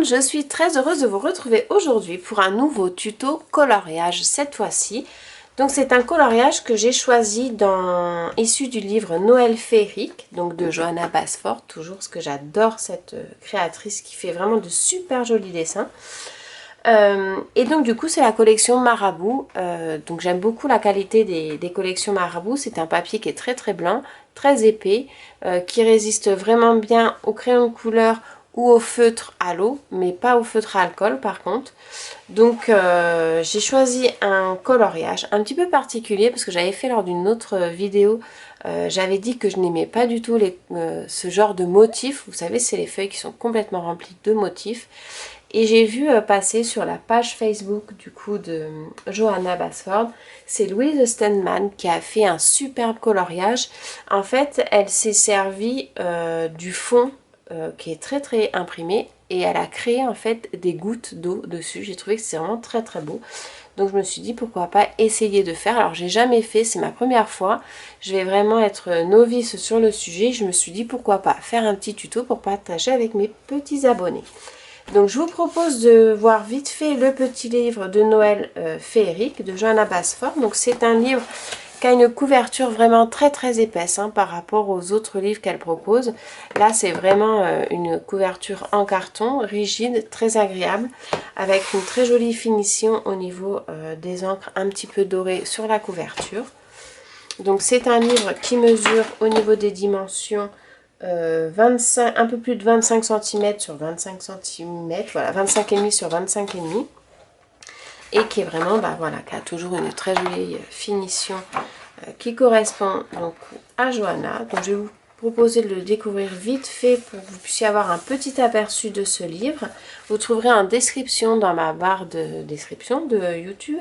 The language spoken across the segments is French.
je suis très heureuse de vous retrouver aujourd'hui pour un nouveau tuto coloriage cette fois-ci. Donc c'est un coloriage que j'ai choisi issu du livre Noël féerique, donc de Johanna Basford, toujours parce que j'adore cette créatrice qui fait vraiment de super jolis dessins. Et donc du coup c'est la collection Marabout, donc j'aime beaucoup la qualité des collections Marabout. C'est un papier qui est très très blanc, très épais, qui résiste vraiment bien au crayon de couleur ou au feutre à l'eau, mais pas au feutre à alcool par contre. Donc j'ai choisi un coloriage un petit peu particulier parce que j'avais fait lors d'une autre vidéo, j'avais dit que je n'aimais pas du tout ce genre de motifs. Vous savez, c'est les feuilles qui sont complètement remplies de motifs. Et j'ai vu passer sur la page Facebook du coup de Johanna Basford, c'est Louise Stenman qui a fait un superbe coloriage. En fait, elle s'est servie du fond qui est très très imprimé et elle a créé en fait des gouttes d'eau dessus. J'ai trouvé que c'est vraiment très très beau. Donc je me suis dit pourquoi pas essayer de faire. Alors j'ai jamais fait, c'est ma première fois. Je vais vraiment être novice sur le sujet. Je me suis dit pourquoi pas faire un petit tuto pour partager avec mes petits abonnés. Donc je vous propose de voir vite fait le petit livre de Noël féerique de Johanna Basford. Donc c'est un livre qui a une couverture vraiment très très épaisse par rapport aux autres livres qu'elle propose. Là c'est vraiment une couverture en carton, rigide, très agréable, avec une très jolie finition au niveau des encres un petit peu dorées sur la couverture. Donc c'est un livre qui mesure au niveau des dimensions 25, un peu plus de 25 cm sur 25 cm, voilà, 25,5 sur 25,5, et qui est vraiment, voilà, qui a toujours une très jolie finition qui correspond donc à Johanna. Donc je vais vous proposer de le découvrir vite fait pour que vous puissiez avoir un petit aperçu de ce livre. Vous trouverez en description, dans ma barre de description de YouTube,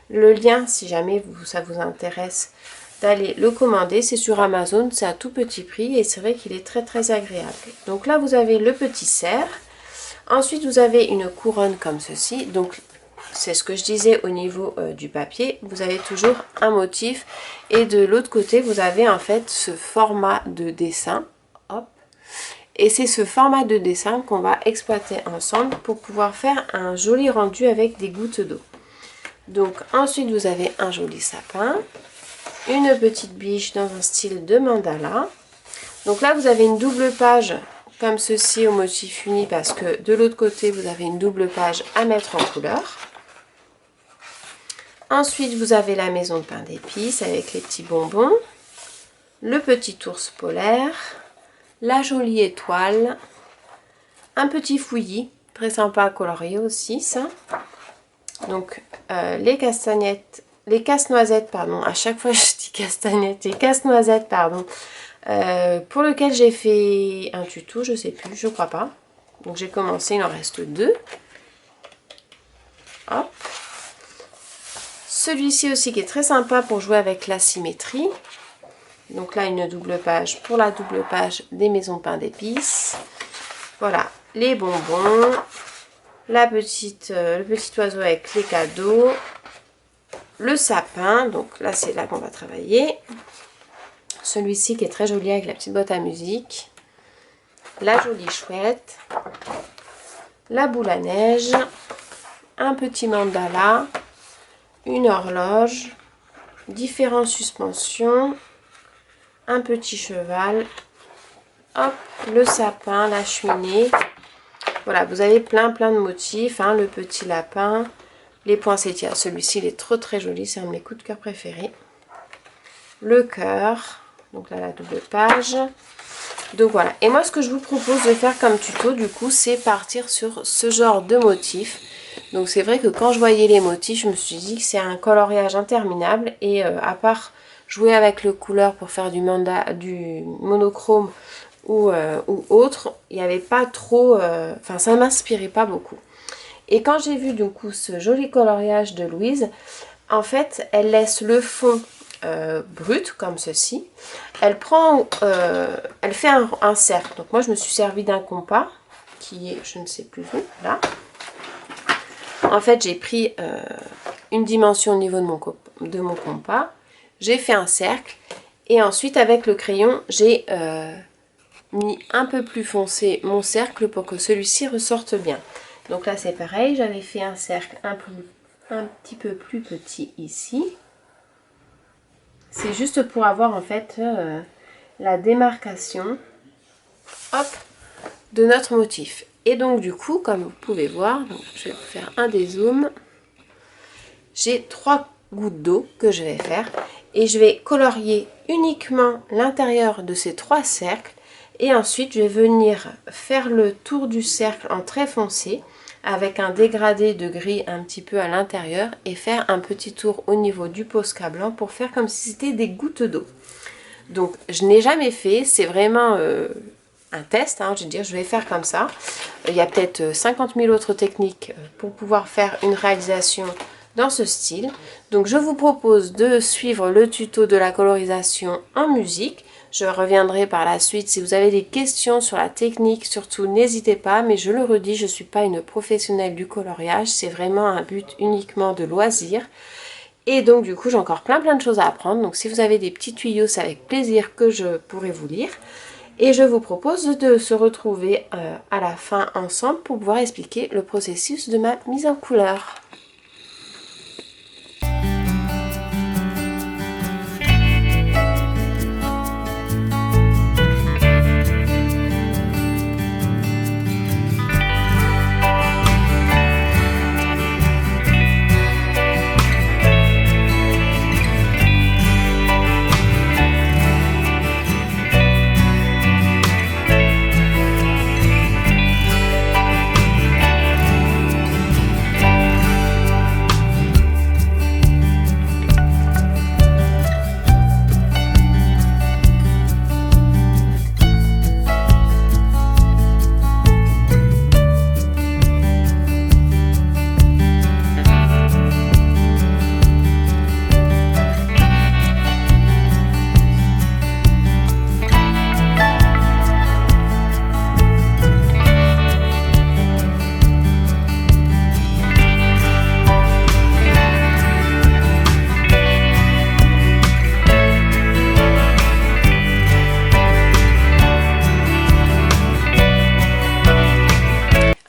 le lien si jamais ça vous intéresse d'aller le commander. C'est sur Amazon, c'est à tout petit prix et c'est vrai qu'il est très très agréable. Donc là vous avez le petit cerf, ensuite vous avez une couronne comme ceci. Donc c'est ce que je disais au niveau du papier, vous avez toujours un motif et de l'autre côté vous avez en fait ce format de dessin. Hop. Et c'est ce format de dessin qu'on va exploiter ensemble pour pouvoir faire un joli rendu avec des gouttes d'eau. Donc ensuite vous avez un joli sapin, une petite biche dans un style de mandala. Donc là vous avez une double page comme ceci au motif uni parce que de l'autre côté vous avez une double page à mettre en couleur. Ensuite vous avez la maison de pain d'épices avec les petits bonbons, le petit ours polaire, la jolie étoile, un petit fouillis, très sympa à colorier aussi ça. Donc les casse-noisettes, pardon, à chaque fois je dis castagnettes, les casse-noisettes, pardon, pour lequel j'ai fait un tuto, je sais plus, je crois pas. Donc j'ai commencé, il en reste 2. Hop. Celui-ci aussi qui est très sympa pour jouer avec la symétrie. Donc là une double page pour la double page des maisons de pain d'épices. Voilà, les bonbons, le petit oiseau avec les cadeaux. Le sapin, donc là c'est là qu'on va travailler. Celui-ci qui est très joli avec la petite boîte à musique. La jolie chouette. La boule à neige. Un petit mandala. Une horloge. Différentes suspensions. Un petit cheval. Hop, le sapin, la cheminée. Voilà, vous avez plein de motifs. Le petit lapin. Les poinsettias, celui-ci il est trop très joli, c'est un de mes coups de cœur préférés. Le cœur, donc là la double page. Donc voilà, et moi ce que je vous propose de faire comme tuto du coup c'est partir sur ce genre de motifs. Donc c'est vrai que quand je voyais les motifs je me suis dit que c'est un coloriage interminable et à part jouer avec le couleur pour faire du monochrome ou autre, il n'y avait pas trop, ça m'inspirait pas beaucoup. Et quand j'ai vu du coup ce joli coloriage de Louise, en fait elle laisse le fond brut comme ceci. Elle fait un cercle. Donc moi je me suis servi d'un compas qui est je ne sais plus où, là. En fait j'ai pris une dimension au niveau de mon compas. J'ai fait un cercle et ensuite avec le crayon j'ai mis un peu plus foncé mon cercle pour que celui-ci ressorte bien. Donc là c'est pareil, j'avais fait un cercle un petit peu plus petit ici. C'est juste pour avoir en fait la démarcation, hop, de notre motif. Et donc du coup, comme vous pouvez voir, donc, je vais vous faire un dézoom. J'ai 3 gouttes d'eau que je vais faire et je vais colorier uniquement l'intérieur de ces 3 cercles et ensuite je vais venir faire le tour du cercle en trait foncé avec un dégradé de gris un petit peu à l'intérieur et faire un petit tour au niveau du Posca blanc pour faire comme si c'était des gouttes d'eau. Donc je n'ai jamais fait, c'est vraiment un test, hein, je veux dire, je vais faire comme ça. Il y a peut-être 50 000 autres techniques pour pouvoir faire une réalisation dans ce style. Donc je vous propose de suivre le tuto de la colorisation en musique. Je reviendrai par la suite. Si vous avez des questions sur la technique, surtout n'hésitez pas, mais je le redis, je ne suis pas une professionnelle du coloriage, c'est vraiment un but uniquement de loisir. Et donc du coup j'ai encore plein de choses à apprendre, donc si vous avez des petits tuyaux, c'est avec plaisir que je pourrai vous lire. Et je vous propose de se retrouver à la fin ensemble pour pouvoir expliquer le processus de ma mise en couleur.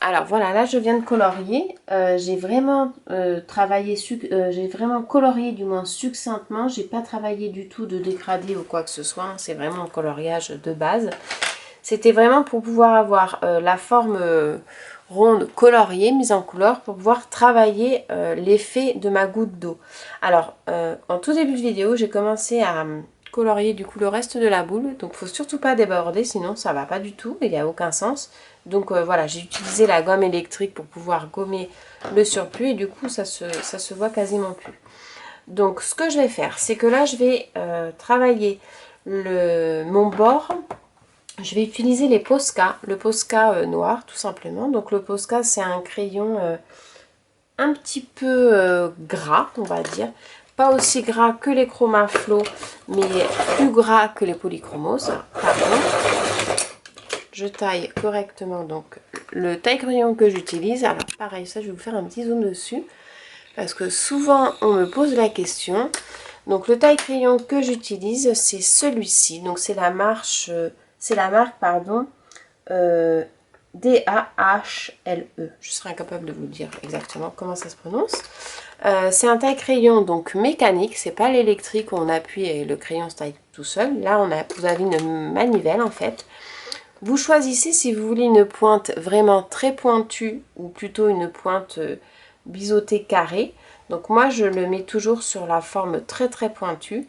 Alors voilà, là je viens de colorier, j'ai vraiment j'ai vraiment colorié du moins succinctement, j'ai pas travaillé du tout de dégradé ou quoi que ce soit, c'est vraiment un coloriage de base. C'était vraiment pour pouvoir avoir la forme ronde coloriée, mise en couleur, pour pouvoir travailler l'effet de ma goutte d'eau. Alors, en tout début de vidéo, j'ai commencé à colorier du coup le reste de la boule, donc faut surtout pas déborder, sinon ça va pas du tout, il n'y a aucun sens. Donc voilà, j'ai utilisé la gomme électrique pour pouvoir gommer le surplus et du coup ça se voit quasiment plus. Donc ce que je vais faire, c'est que là je vais travailler mon bord. Je vais utiliser les Posca, le Posca noir tout simplement. Donc le Posca c'est un crayon un petit peu gras, on va dire. Pas aussi gras que les Chromaflo, mais plus gras que les Polychromos. Pardon. Je taille correctement donc le taille-crayon que j'utilise. Alors pareil, ça je vais vous faire un petit zoom dessus. Parce que souvent on me pose la question. Donc le taille-crayon que j'utilise c'est celui-ci. Donc c'est la marque pardon, D-A-H-L-E. Je serai incapable de vous dire exactement comment ça se prononce. C'est un taille-crayon donc mécanique, c'est pas l'électrique où on appuie et le crayon se taille tout seul. Là vous avez une manivelle en fait. Vous choisissez si vous voulez une pointe vraiment très pointue ou plutôt une pointe biseautée carrée. Donc moi je le mets toujours sur la forme très pointue.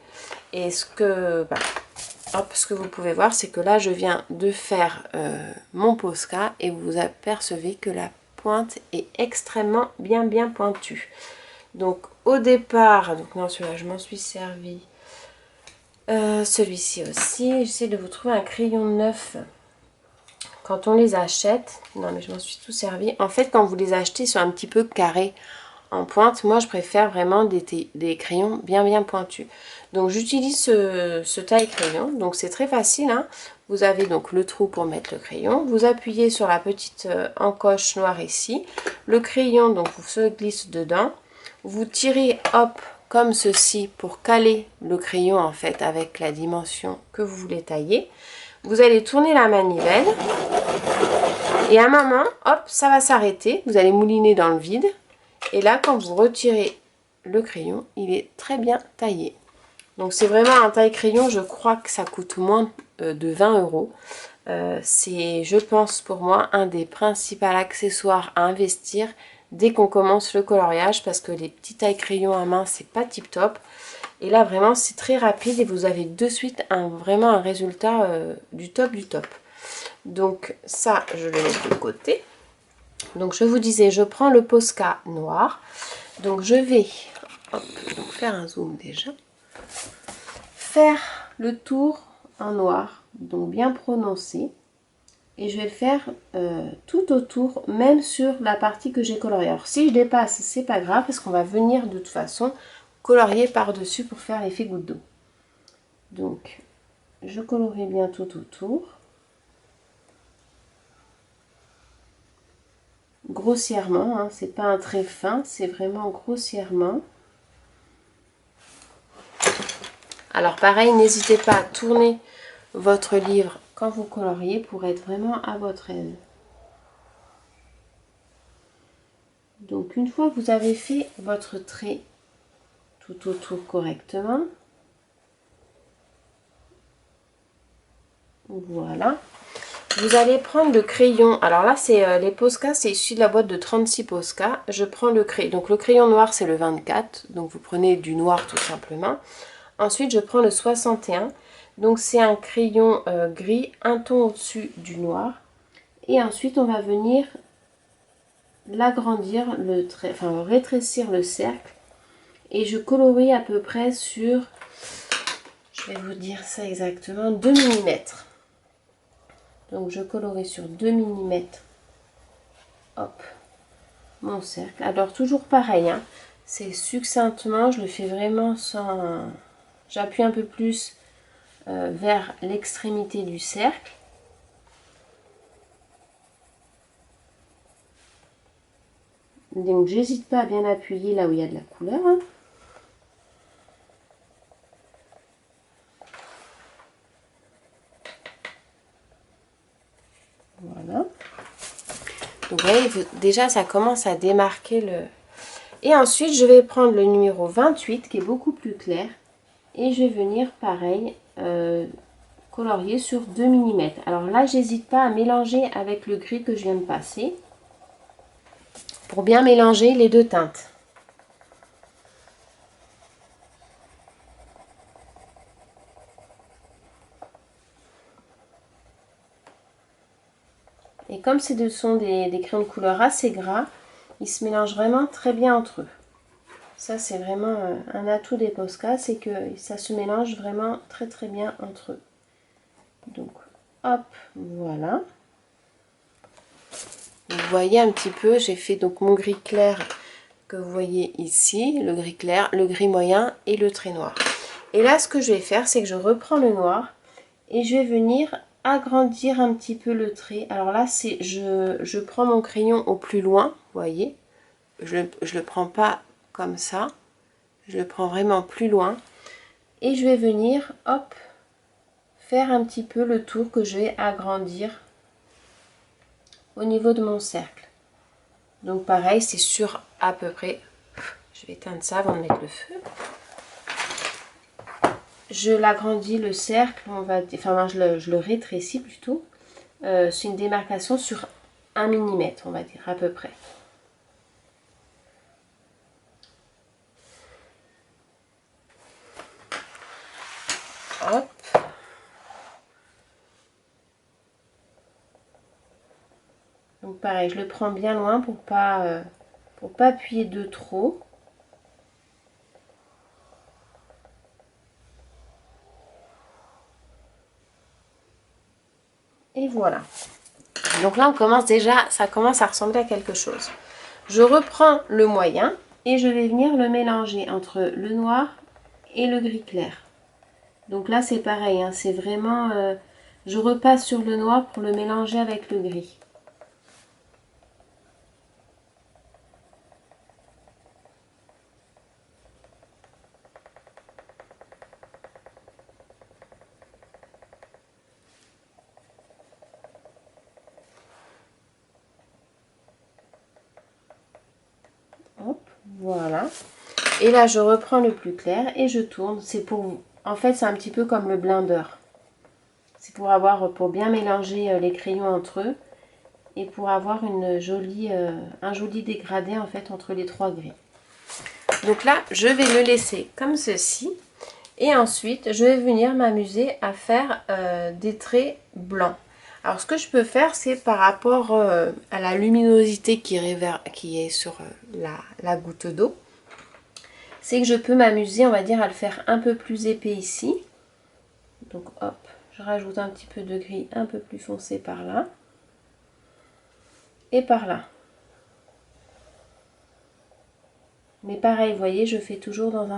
Et ce que vous pouvez voir, c'est que là je viens de faire mon Posca et vous apercevez que la pointe est extrêmement bien pointue. Donc au départ, donc non celui-là je m'en suis servi, celui-ci aussi, j'essaie de vous trouver un crayon neuf. Quand on les achète, non mais je m'en suis tout servi. En fait quand vous les achetez, ils sont un petit peu carrés en pointe. Moi je préfère vraiment des crayons bien pointus. Donc j'utilise ce taille crayon. Donc c'est très facile, hein. Vous avez donc le trou pour mettre le crayon. Vous appuyez sur la petite encoche noire ici. Le crayon donc vous se glisse dedans. Vous tirez hop comme ceci pour caler le crayon en fait avec la dimension que vous voulez tailler. Vous allez tourner la manivelle Et à un moment, hop, ça va s'arrêter. Vous allez mouliner dans le vide. Et là, quand vous retirez le crayon, il est très bien taillé. Donc c'est vraiment un taille-crayon, je crois que ça coûte moins de 20 €. C'est, je pense pour moi, un des principaux accessoires à investir dès qu'on commence le coloriage, parce que les petits taille-crayons à main, c'est pas tip top. Et là vraiment c'est très rapide et vous avez de suite vraiment un résultat du top du top. Donc ça, je le mets de côté. Donc je vous disais, je prends le Posca noir. Donc je vais hop, donc faire un zoom déjà. Faire le tour en noir, donc bien prononcé. Et je vais le faire tout autour, même sur la partie que j'ai coloriée. Alors si je dépasse, c'est pas grave, parce qu'on va venir de toute façon colorier par-dessus pour faire l'effet goutte d'eau. Donc je colorie bien tout autour. Grossièrement, hein, c'est pas un trait fin, c'est vraiment grossièrement. Alors pareil, n'hésitez pas à tourner votre livre quand vous coloriez pour être vraiment à votre aise. Donc une fois que vous avez fait votre trait tout autour correctement, voilà, vous allez prendre le crayon. Alors là, c'est les Posca, c'est issu de la boîte de 36 Posca. Je prends le crayon. Donc le crayon noir, c'est le 24. Donc vous prenez du noir tout simplement. Ensuite, je prends le 61. Donc c'est un crayon gris, un ton au-dessus du noir. Et ensuite, on va venir l'agrandir, enfin rétrécir le cercle. Et je colorie à peu près sur, je vais vous dire ça exactement, 2 mm. Donc je colorie sur 2 mm. Hop, mon cercle. Alors toujours pareil, hein, c'est succinctement, je le fais vraiment sans... J'appuie un peu plus vers l'extrémité du cercle. Donc j'hésite pas à bien appuyer là où il y a de la couleur. Hein. Voilà. Donc vous voyez, déjà ça commence à démarquer le... Et ensuite je vais prendre le numéro 28 qui est beaucoup plus clair. Et je vais venir pareil colorier sur 2 mm. Alors là, j'hésite pas à mélanger avec le gris que je viens de passer pour bien mélanger les deux teintes. Et comme ce sont des crayons de couleur assez gras, ils se mélangent vraiment très bien entre eux. Ça, c'est vraiment un atout des Posca, c'est que ça se mélange vraiment très bien entre eux. Donc, hop, voilà. Vous voyez un petit peu, j'ai fait donc mon gris clair que vous voyez ici, le gris clair, le gris moyen et le trait noir. Et là, ce que je vais faire, c'est que je reprends le noir et je vais venir agrandir un petit peu le trait. Alors là, c'est je prends mon crayon au plus loin, vous voyez. Je le prends pas comme ça, je le prends vraiment plus loin. Et je vais venir, hop, faire un petit peu le tour que je vais agrandir au niveau de mon cercle. Donc pareil, c'est sur à peu près, je vais éteindre ça avant de mettre le feu. Je l'agrandis le cercle, on va, enfin je le rétrécis plutôt. C'est une démarcation sur 1 mm, on va dire à peu près. Hop. Donc pareil, je le prends bien loin pour pas appuyer de trop. Et voilà. Donc là, on commence déjà, ça commence à ressembler à quelque chose. Je reprends le moyen et je vais venir le mélanger entre le noir et le gris clair. Donc là, c'est pareil, hein, c'est vraiment... je repasse sur le noir pour le mélanger avec le gris. Voilà. Et là, je reprends le plus clair et je tourne. C'est pour... En fait, c'est un petit peu comme le blender. C'est pour avoir, pour bien mélanger les crayons entre eux et pour avoir une jolie, un joli dégradé en fait entre les trois gris. Donc là, je vais le laisser comme ceci. Et ensuite, je vais venir m'amuser à faire des traits blancs. Alors, ce que je peux faire, c'est par rapport à la luminosité qui est sur la goutte d'eau, c'est que je peux m'amuser, on va dire, à le faire un peu plus épais ici. Donc, hop, je rajoute un petit peu de gris un peu plus foncé par là. Et par là. Mais pareil, vous voyez, je fais toujours dans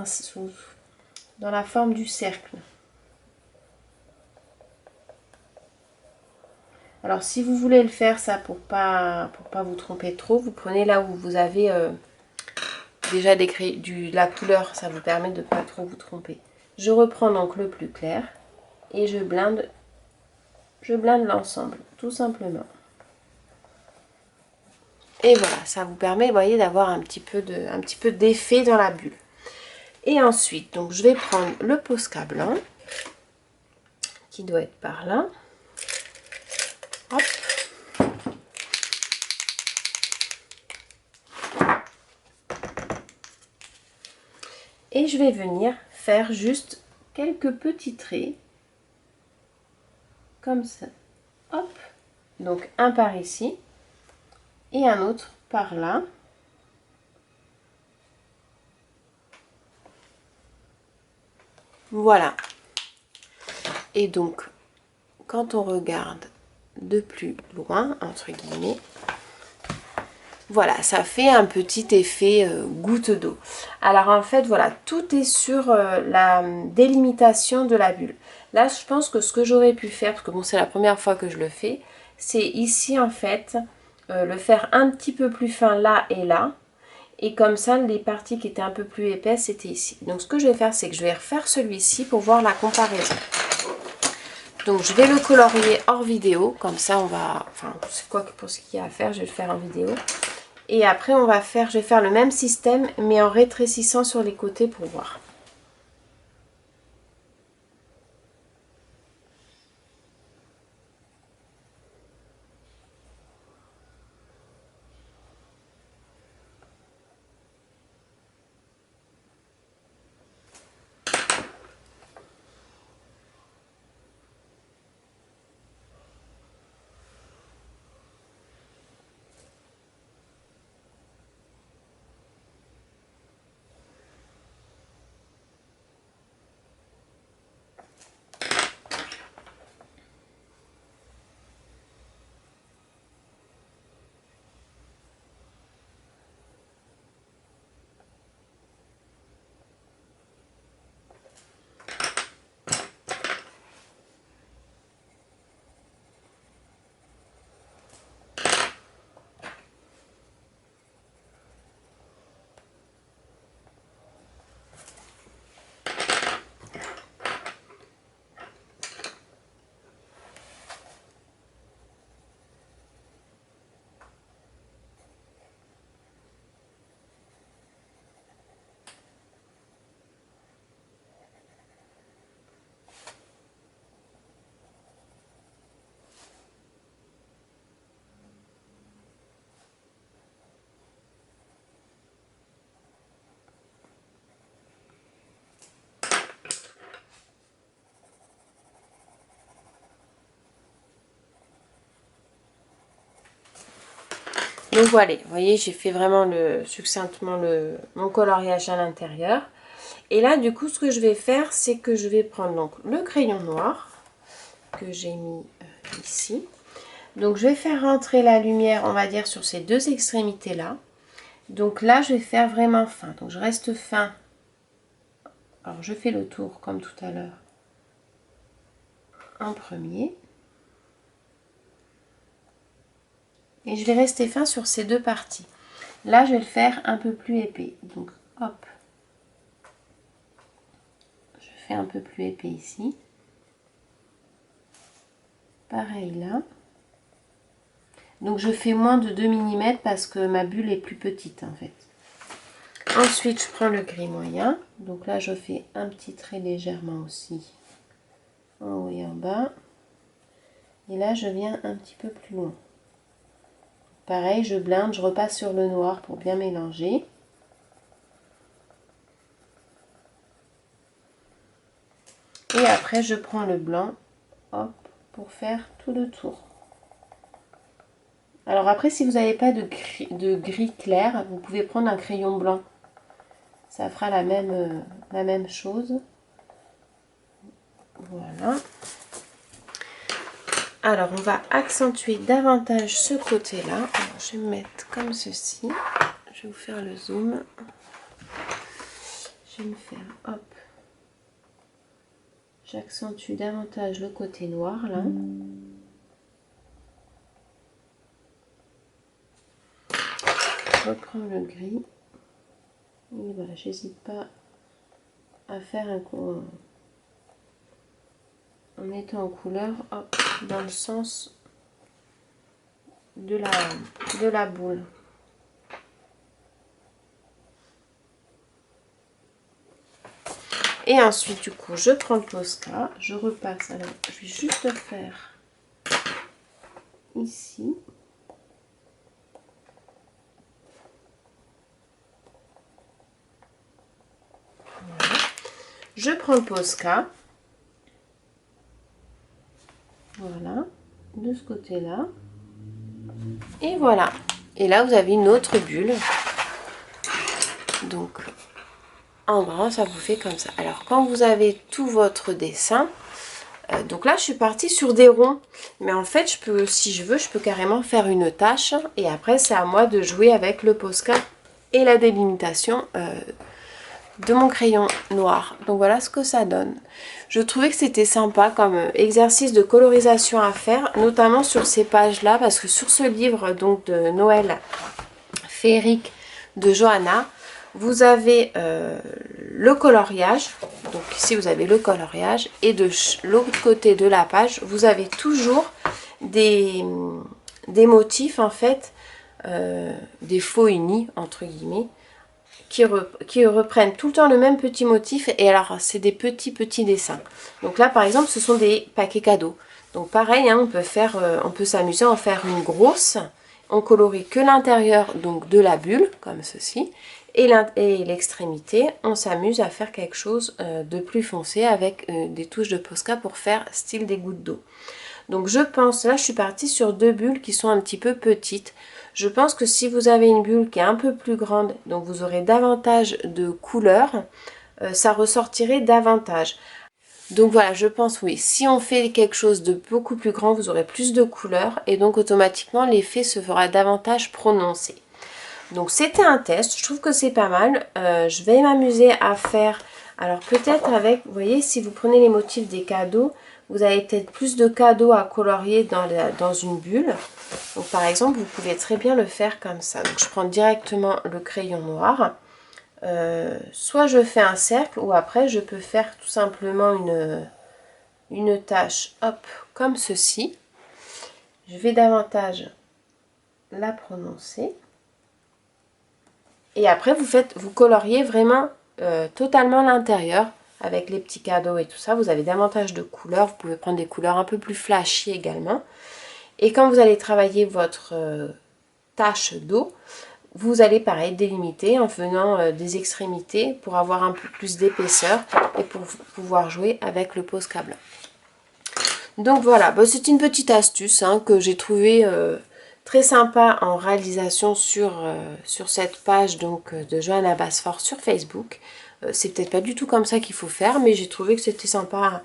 la forme du cercle. Alors, si vous voulez le faire, ça, pour pas vous tromper trop, vous prenez là où vous avez déjà la couleur, ça vous permet de ne pas trop vous tromper. Je reprends donc le plus clair et je blinde l'ensemble, tout simplement. Et voilà, ça vous permet, vous voyez, d'avoir un petit peu d'effet dans la bulle. Et ensuite, donc, je vais prendre le Posca blanc, qui doit être par là. Hop. Et je vais venir faire juste quelques petits traits, comme ça. Hop. Donc, un par ici, et un autre par là. Voilà. Et donc, quand on regarde de plus loin, entre guillemets, voilà, ça fait un petit effet goutte d'eau. Alors en fait, voilà, tout est sur la délimitation de la bulle. Là, je pense que ce que j'aurais pu faire, parce que bon, c'est la première fois que je le fais, c'est ici en fait, le faire un petit peu plus fin là et là. Et comme ça, les parties qui étaient un peu plus épaisses, c'était ici. Donc ce que je vais faire, c'est que je vais refaire celui-ci pour voir la comparaison. Donc je vais le colorier hors vidéo, comme ça on va, enfin c'est quoi pour ce qu'il y a à faire, je vais le faire en vidéo. Et après je vais faire le même système mais en rétrécissant sur les côtés pour voir. Donc voilà, vous voyez, j'ai fait vraiment succinctement mon coloriage à l'intérieur. Et là, du coup, ce que je vais faire, c'est que je vais prendre donc le crayon noir que j'ai mis ici. Donc je vais faire rentrer la lumière, on va dire, sur ces deux extrémités-là. Donc là, je vais faire vraiment fin. Donc je reste fin. Alors je fais le tour comme tout à l'heure en premier. Et je vais rester fin sur ces deux parties. Là, je vais le faire un peu plus épais. Donc hop. Je fais un peu plus épais ici. Pareil là. Donc je fais moins de 2 mm parce que ma bulle est plus petite en fait. Ensuite, je prends le gris moyen. Donc là, je fais un petit trait légèrement aussi en haut et en bas. Et là, je viens un petit peu plus loin. Pareil, je blinde, je repasse sur le noir pour bien mélanger. Et après, je prends le blanc, hop, pour faire tout le tour. Alors après, si vous n'avez pas de gris clair, vous pouvez prendre un crayon blanc. Ça fera la même chose. Voilà. Alors, on va accentuer davantage ce côté-là. Alors, je vais me mettre comme ceci. Je vais vous faire le zoom. Je vais me faire, hop. J'accentue davantage le côté noir, là. Je reprends le gris. Et voilà, j'hésite pas à faire en mettant en couleur, hop, dans le sens de la boule. Et ensuite, du coup, je prends le Posca, je repasse. Alors, je vais juste faire ici. Voilà. Je prends le Posca. Voilà, de ce côté-là. Et voilà. Et là, vous avez une autre bulle. Donc, en grand, ça vous fait comme ça. Alors, quand vous avez tout votre dessin, donc là, je suis partie sur des ronds. Mais en fait, je peux, si je veux, je peux carrément faire une tache. Et après, c'est à moi de jouer avec le Posca et la délimitation de mon crayon noir. Donc voilà ce que ça donne. Je trouvais que c'était sympa comme exercice de colorisation à faire, notamment sur ces pages-là, parce que sur ce livre donc de Noël féerique de Johanna, vous avez le coloriage. Donc ici vous avez le coloriage et de l'autre côté de la page, vous avez toujours des motifs en fait, des faux unis entre guillemets, qui reprennent tout le temps le même petit motif. Et alors c'est des petits dessins. Donc là par exemple ce sont des paquets cadeaux. Donc pareil, hein, on peut s'amuser à en faire une grosse. On colorie que l'intérieur donc de la bulle comme ceci. Et l'extrémité, on s'amuse à faire quelque chose de plus foncé avec des touches de Posca pour faire style des gouttes d'eau. Donc je pense, là je suis partie sur deux bulles qui sont un petit peu petites. Je pense que si vous avez une bulle qui est un peu plus grande, donc vous aurez davantage de couleurs, ça ressortirait davantage. Donc voilà, je pense oui, si on fait quelque chose de beaucoup plus grand, vous aurez plus de couleurs et donc automatiquement l'effet se fera davantage prononcé. Donc c'était un test, je trouve que c'est pas mal. Je vais m'amuser à faire, alors peut-être avec, vous voyez, si vous prenez les motifs des cadeaux, vous avez peut-être plus de cadeaux à colorier dans une bulle. Donc par exemple, vous pouvez très bien le faire comme ça. Donc je prends directement le crayon noir. Soit je fais un cercle ou après je peux faire tout simplement une tache, hop, comme ceci. Je vais davantage la prononcer. Et après vous coloriez vraiment totalement l'intérieur avec les petits cadeaux et tout ça. Vous avez davantage de couleurs. Vous pouvez prendre des couleurs un peu plus flashy également. Et quand vous allez travailler votre tache d'eau, vous allez pareil délimiter en faisant des extrémités pour avoir un peu plus d'épaisseur et pour pouvoir jouer avec le Posca blanc. Donc voilà, bah, c'est une petite astuce hein, que j'ai trouvé très sympa en réalisation sur cette page donc, de Johanna Basfort sur Facebook. C'est peut-être pas du tout comme ça qu'il faut faire, mais j'ai trouvé que c'était sympa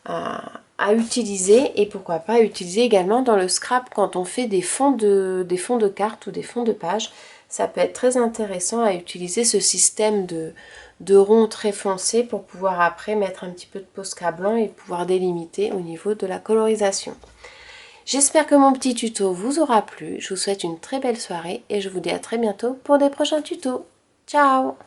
à utiliser et pourquoi pas utiliser également dans le scrap quand on fait des fonds de cartes ou des fonds de pages. Ça peut être très intéressant à utiliser ce système de ronds très foncés pour pouvoir après mettre un petit peu de Posca blanc et pouvoir délimiter au niveau de la colorisation. J'espère que mon petit tuto vous aura plu. Je vous souhaite une très belle soirée et je vous dis à très bientôt pour des prochains tutos. Ciao!